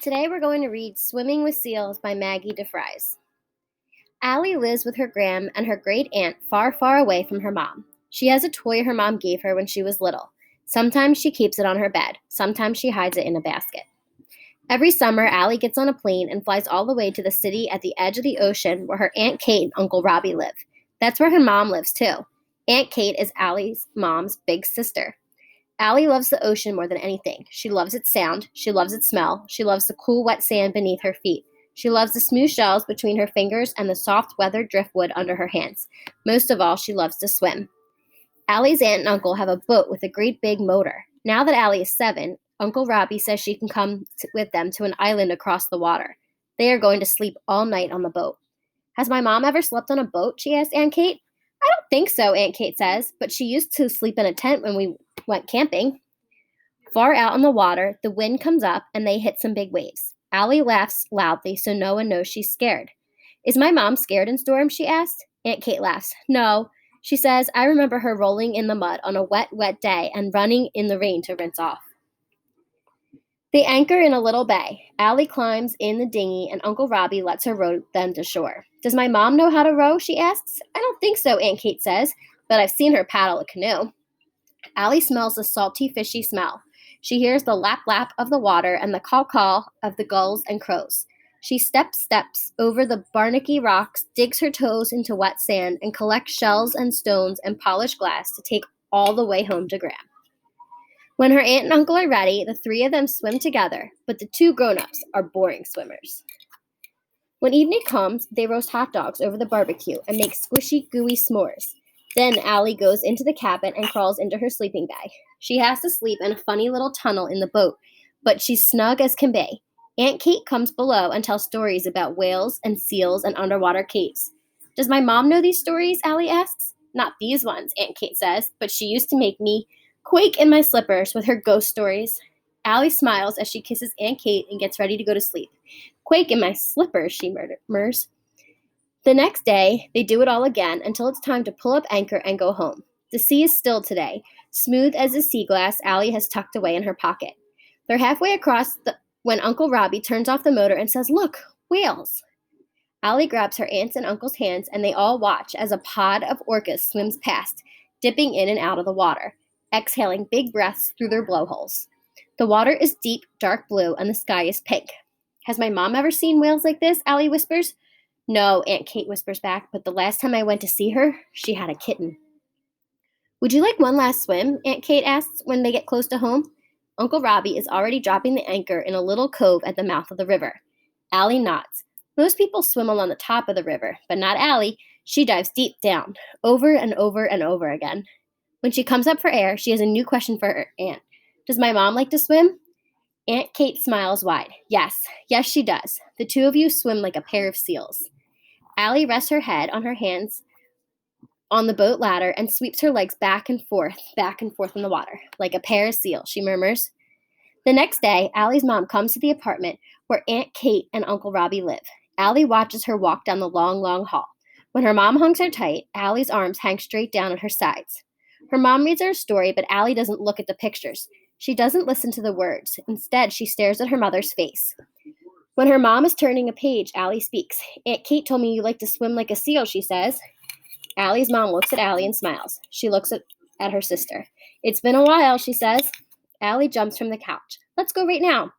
Today we're going to read Swimming with Seals by Maggie DeFries. Allie lives with her gram and her great aunt far, far away from her mom. She has a toy her mom gave her when she was little. Sometimes she keeps it on her bed. Sometimes she hides it in a basket. Every summer, Allie gets on a plane and flies all the way to the city at the edge of the ocean where her Aunt Kate and Uncle Robbie live. That's where her mom lives too. Aunt Kate is Allie's mom's big sister. Allie loves the ocean more than anything. She loves its sound. She loves its smell. She loves the cool, wet sand beneath her feet. She loves the smooth shells between her fingers and the soft, weathered driftwood under her hands. Most of all, she loves to swim. Allie's aunt and uncle have a boat with a great big motor. Now that Allie is 7, Uncle Robbie says she can come with them to an island across the water. They are going to sleep all night on the boat. Has my mom ever slept on a boat? She asked Aunt Kate. I don't think so, Aunt Kate says, but she used to sleep in a tent when we went camping. Far out on the water, the wind comes up and they hit some big waves. Allie laughs loudly so no one knows she's scared. Is my mom scared in storms? She asked. Aunt Kate laughs. No. She says, I remember her rolling in the mud on a wet, wet day and running in the rain to rinse off. They anchor in a little bay. Allie climbs in the dinghy and Uncle Robbie lets her row them to shore. Does my mom know how to row? She asks. I don't think so, Aunt Kate says, but I've seen her paddle a canoe. Allie smells the salty, fishy smell. She hears the lap-lap of the water and the caw-caw of the gulls and crows. She steps over the barnacky rocks, digs her toes into wet sand, and collects shells and stones and polished glass to take all the way home to Gram. When her aunt and uncle are ready, the 3 of them swim together, but the 2 grown-ups are boring swimmers. When evening comes, they roast hot dogs over the barbecue and make squishy, gooey s'mores. Then Allie goes into the cabin and crawls into her sleeping bag. She has to sleep in a funny little tunnel in the boat, but she's snug as can be. Aunt Kate comes below and tells stories about whales and seals and underwater caves. Does my mom know these stories? Allie asks. Not these ones, Aunt Kate says, but she used to make me quake in my slippers with her ghost stories. Allie smiles as she kisses Aunt Kate and gets ready to go to sleep. Quake in my slippers, she murmurs. The next day, they do it all again until it's time to pull up anchor and go home. The sea is still today, smooth as a sea glass Allie has tucked away in her pocket. They're halfway across when Uncle Robbie turns off the motor and says, Look, whales! Allie grabs her aunt's and uncle's hands and they all watch as a pod of orcas swims past, dipping in and out of the water, exhaling big breaths through their blowholes. The water is deep, dark blue, and the sky is pink. Has my mom ever seen whales like this? Allie whispers. No, Aunt Kate whispers back, but the last time I went to see her, she had a kitten. Would you like one last swim? Aunt Kate asks when they get close to home. Uncle Robbie is already dropping the anchor in a little cove at the mouth of the river. Allie nods. Most people swim along the top of the river, but not Allie. She dives deep down, over and over and over again. When she comes up for air, she has a new question for her aunt. Does my mom like to swim? Aunt Kate smiles wide. Yes, she does. The 2 of you swim like a pair of seals. Allie rests her head on her hands on the boat ladder and sweeps her legs back and forth in the water, like a pair of seals, she murmurs. The next day, Allie's mom comes to the apartment where Aunt Kate and Uncle Robbie live. Allie watches her walk down the long, long hall. When her mom hugs her tight, Allie's arms hang straight down at her sides. Her mom reads her a story, but Allie doesn't look at the pictures. She doesn't listen to the words. Instead, she stares at her mother's face. When her mom is turning a page, Allie speaks. Aunt Kate told me you like to swim like a seal, she says. Allie's mom looks at Allie and smiles. She looks at her sister. It's been a while, she says. Allie jumps from the couch. Let's go right now.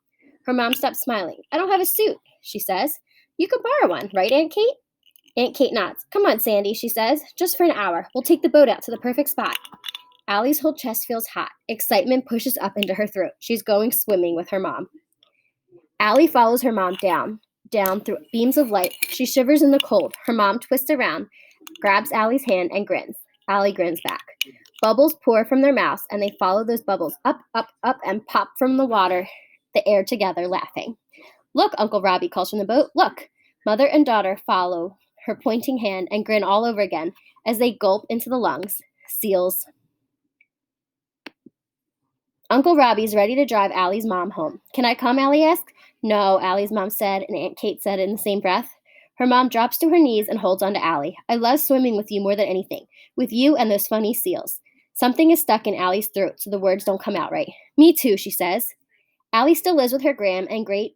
Her mom stops smiling. I don't have a suit, she says. You could borrow one, right, Aunt Kate? Aunt Kate nods. Come on, Sandy, she says. Just for an hour. We'll take the boat out to the perfect spot. Allie's whole chest feels hot. Excitement pushes up into her throat. She's going swimming with her mom. Allie follows her mom down through beams of light. She shivers in the cold. Her mom twists around, grabs Allie's hand, and grins. Allie grins back. Bubbles pour from their mouths, and they follow those bubbles up, and pop from the water, the air together, laughing. Look, Uncle Robbie calls from the boat. Look. Mother and daughter follow her pointing hand and grin all over again as they gulp into the lungs. Seals. Uncle Robbie's ready to drive Allie's mom home. Can I come? Allie asked. No, Allie's mom said, and Aunt Kate said in the same breath. Her mom drops to her knees and holds onto Allie. I love swimming with you more than anything. With you and those funny seals. Something is stuck in Allie's throat, so the words don't come out right. Me too, she says. Allie still lives with her gram and great